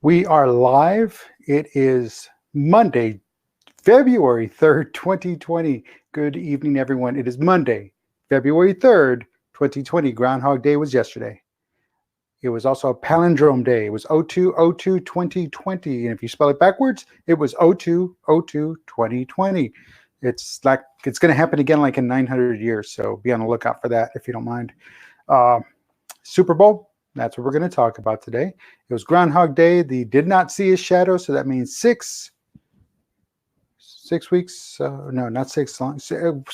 We are live. It is Monday, February 3rd, 2020. Good evening, everyone. It is Monday, February 3rd, 2020. Groundhog Day was yesterday. It was also a palindrome day. It was 02/02/2020. And if you spell it backwards, it was 02/02/2020. It's like it's going to happen again like in 900 years. So be on the lookout for that if you don't mind. Super Bowl. That's what we're going to talk about today. It was Groundhog Day. They did not see his shadow, so that means six weeks. No, not 6 long. Spring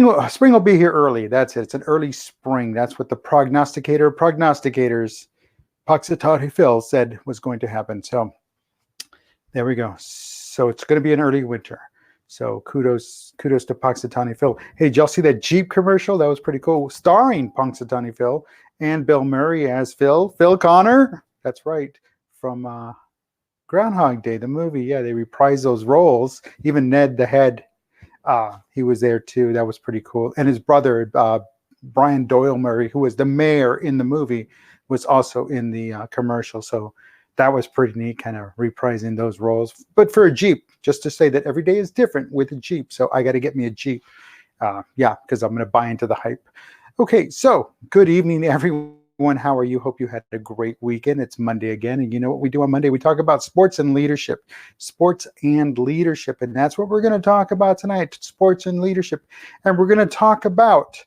will be here early. That's it. It's an early spring. That's what the prognosticators, Puxatawny Phil, said was going to happen. So there we go. So it's going to be an early winter. So kudos to Puxatawny Phil. Hey, did y'all see that Jeep commercial? That was pretty cool. Starring Puxatawny Phil and Bill Murray as Phil Connor. That's right. From Groundhog Day, the movie. Yeah, they reprised those roles. Even Ned the Head, he was there too. That was pretty cool. And his brother, Brian Doyle Murray, who was the mayor in the movie, was also in the commercial. So that was pretty neat, kind of reprising those roles. But for a Jeep, just to say that every day is different with a Jeep. So I got to get me a Jeep. Yeah, because I'm going to buy into the hype. Okay, so good evening, everyone. How are you? Hope you had a great weekend. It's Monday again. And you know what we do on Monday? We talk about sports and leadership. Sports and leadership. And that's what we're going to talk about tonight, sports and leadership. And we're going to talk about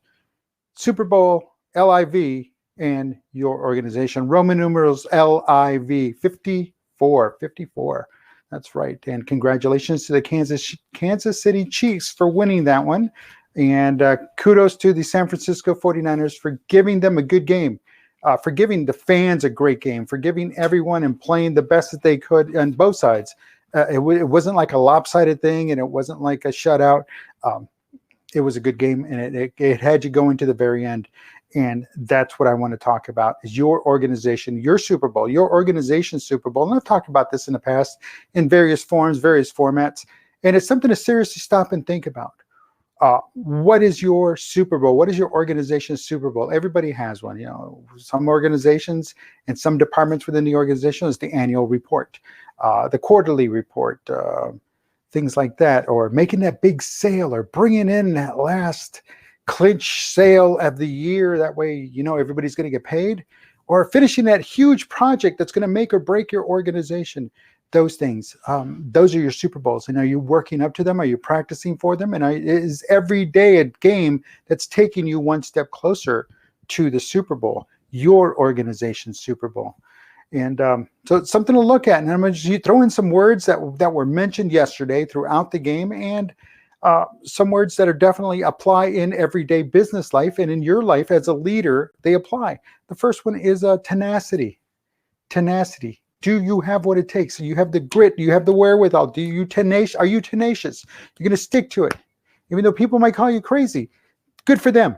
Super Bowl LIV and your organization. Roman numerals LIV 54. That's right. And congratulations to the Kansas City Chiefs for winning that one. And kudos to the San Francisco 49ers for giving them a good game, for giving the fans a great game, for giving everyone and playing the best that they could on both sides. It wasn't like a lopsided thing, and it wasn't like a shutout. It was a good game, and it had you going to the very end. And that's what I want to talk about is your organization, your Super Bowl, your organization's Super Bowl. And I've talked about this in the past in various forms, various formats. And it's something to seriously stop and think about. What is your Super Bowl? What is your organization's Super Bowl? Everybody has one. You know, some organizations and some departments within the organization is the annual report, the quarterly report, things like that, or making that big sale or bringing in that last clinch sale of the year. That way, you know, everybody's going to get paid, or finishing that huge project that's going to make or break your organization. Those things, those are your Super Bowls. And are you working up to them? Are you practicing for them? And is every day a game that's taking you one step closer to the Super Bowl, your organization's Super Bowl? And so it's something to look at. And I'm going to throw in some words that were mentioned yesterday throughout the game, and some words that are definitely apply in everyday business life and in your life as a leader. They apply. The first one is tenacity. Tenacity. Do you have what it takes? Do you have the grit? Do you have the wherewithal? Are you tenacious? You're going to stick to it. Even though people might call you crazy. Good for them.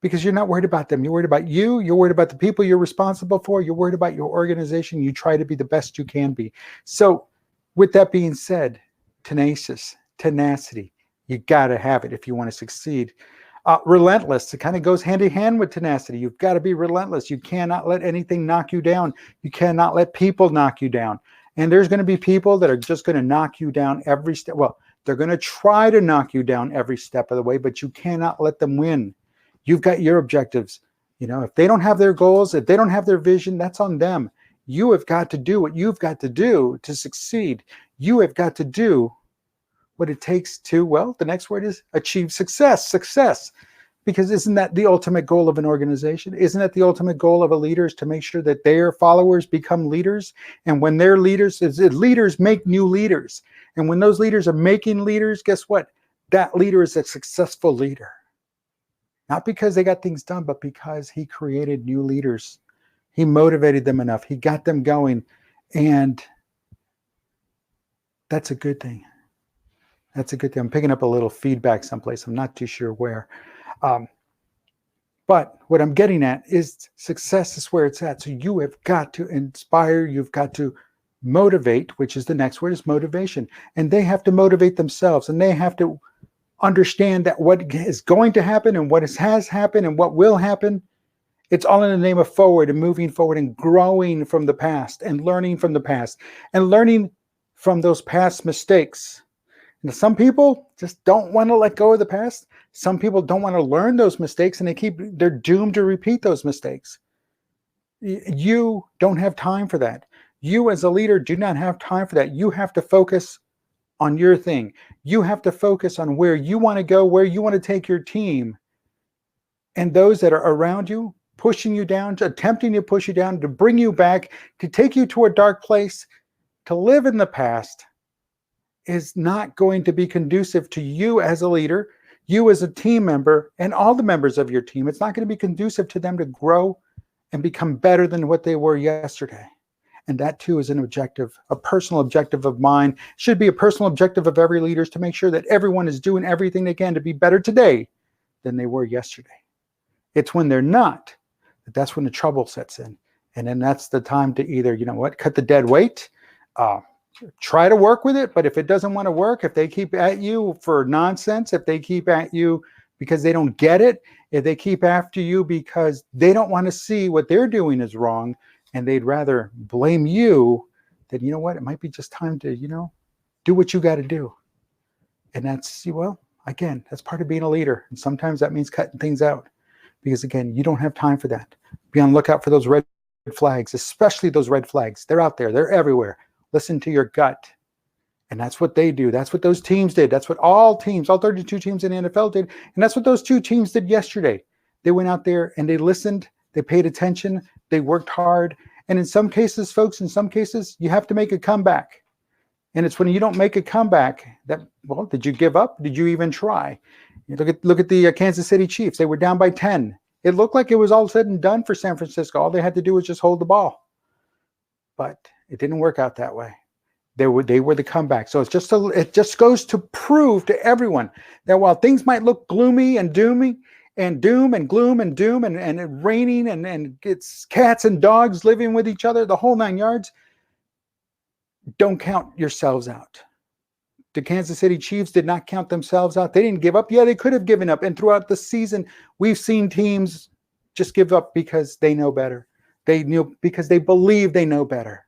Because you're not worried about them. You're worried about you. You're worried about the people you're responsible for. You're worried about your organization. You try to be the best you can be. So with that being said, tenacity. You got to have it if you want to succeed. Relentless. It kind of goes hand in hand with tenacity. You've got to be relentless. You cannot let anything knock you down. You cannot let people knock you down. And there's going to be people that are just going to knock you down every step. Well, they're going to try to knock you down every step of the way, but you cannot let them win. You've got your objectives. You know, if they don't have their goals, if they don't have their vision, that's on them. You have got to do what you've got to do to succeed. You have got to do what it takes to, well, the next word is achieve success. Because isn't that the ultimate goal of an organization? Isn't that the ultimate goal of a leader, is to make sure that their followers become leaders? And when they're leaders, leaders make new leaders. And when those leaders are making leaders, guess what? That leader is a successful leader. Not because they got things done, but because he created new leaders. He motivated them enough. He got them going. And that's a good thing. That's a good thing. I'm picking up a little feedback someplace. I'm not too sure where. But what I'm getting at is success is where it's at. So you have got to inspire. You've got to motivate, which is the next word, is motivation. And they have to motivate themselves. And they have to understand that what is going to happen and what has happened and what will happen It's all in the name of forward and moving forward and growing from the past and learning from the past and learning from those past mistakes. And some people just don't want to let go of the past. Some people don't want to learn those mistakes, and they're doomed to repeat those mistakes. You don't have time for that. You as a leader do not have time for that. You have to focus on your thing. You have to focus on where you want to go, where you want to take your team. And those that are around you, pushing you down, attempting to push you down, to bring you back, to take you to a dark place, to live in the past, is not going to be conducive to you as a leader, you as a team member, and all the members of your team. It's not going to be conducive to them to grow and become better than what they were yesterday. And that too is an objective, a personal objective of mine. Should be a personal objective of every leader, is to make sure that everyone is doing everything they can to be better today than they were yesterday. It's when they're not, that's when the trouble sets in. And then that's the time to either, cut the dead weight, try to work with it. But if it doesn't want to work, if they keep at you for nonsense, if they keep at you because they don't get it, if they keep after you because they don't want to see what they're doing is wrong and they'd rather blame you, then you know what? It might be just time to, do what you got to do. And that's, again, that's part of being a leader. And sometimes that means cutting things out because, again, you don't have time for that. Be on the lookout for those red flags, especially those red flags. They're out there. They're everywhere. Listen to your gut. And that's what they do. That's what those teams did. That's what all 32 teams in the NFL did. And that's what those two teams did yesterday. They went out there and they listened. They paid attention. They worked hard. And in some cases, folks, you have to make a comeback. And it's when you don't make a comeback that, did you give up? Did you even try? Look at the Kansas City Chiefs. They were down by 10. It looked like it was all said and done for San Francisco. All they had to do was just hold the ball. But it didn't work out that way. They were the comeback. So it just goes to prove to everyone that while things might look gloomy and doomy and doom and gloom and doom and raining and it's cats and dogs living with each other, the whole 9 yards, don't count yourselves out. The Kansas City Chiefs did not count themselves out. They didn't give up. Yeah, they could have given up. And throughout the season, we've seen teams just give up because they know better. They knew because they believe they know better.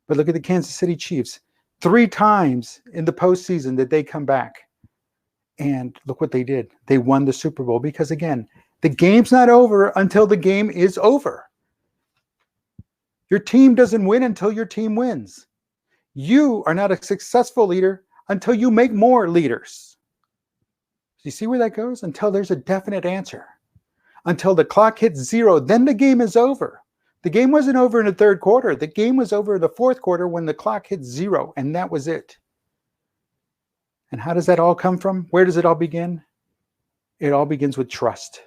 But look at the Kansas City Chiefs. 3 times in the postseason did they come back. And look what they did. They won the Super Bowl because, again, the game's not over until the game is over. Your team doesn't win until your team wins. You are not a successful leader until you make more leaders. You see where that goes? Until there's a definite answer. Until the clock hits 0, then the game is over. The game wasn't over in the third quarter. The game was over in the fourth quarter when the clock hit 0, and that was it. And how does that all come from? Where does it all begin? It all begins with trust.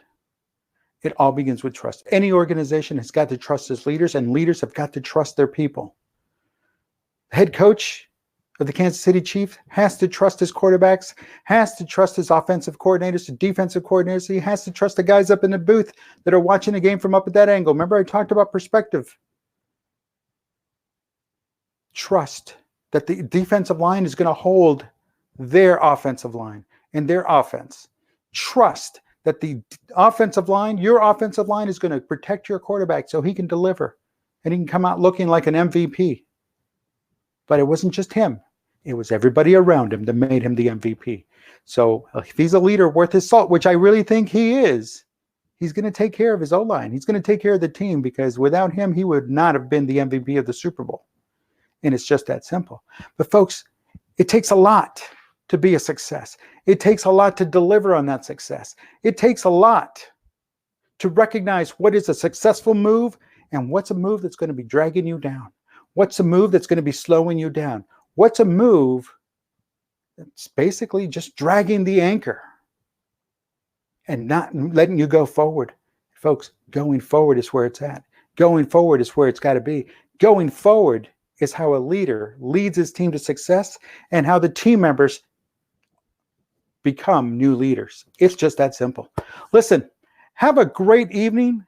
It all begins with trust. Any organization has got to trust its leaders, and leaders have got to trust their people. The head coach of the Kansas City Chiefs has to trust his quarterbacks, has to trust his offensive coordinators, the defensive coordinators. He has to trust the guys up in the booth that are watching the game from up at that angle. Remember, I talked about perspective. Trust that the defensive line is going to hold their offensive line and their offense. Trust that the offensive line, your offensive line, is going to protect your quarterback so he can deliver and he can come out looking like an MVP. But it wasn't just him. It was everybody around him that made him the MVP. So if he's a leader worth his salt, which I really think he is, he's going to take care of his O-line. He's going to take care of the team because without him, he would not have been the MVP of the Super Bowl. And it's just that simple. But folks, it takes a lot to be a success. It takes a lot to deliver on that success. It takes a lot to recognize what is a successful move and what's a move that's going to be dragging you down. What's a move that's going to be slowing you down? What's a move that's basically just dragging the anchor and not letting you go forward? Folks, going forward is where it's at. Going forward is where it's got to be. Going forward is how a leader leads his team to success and how the team members become new leaders. It's just that simple. Listen, have a great evening.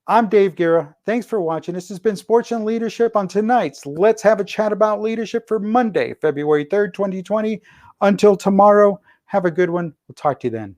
I'm Dave Guerra. Thanks for watching. This has been Sports and Leadership on tonight's Let's Have a Chat About Leadership for Monday, February 3rd, 2020. Until tomorrow, have a good one. We'll talk to you then.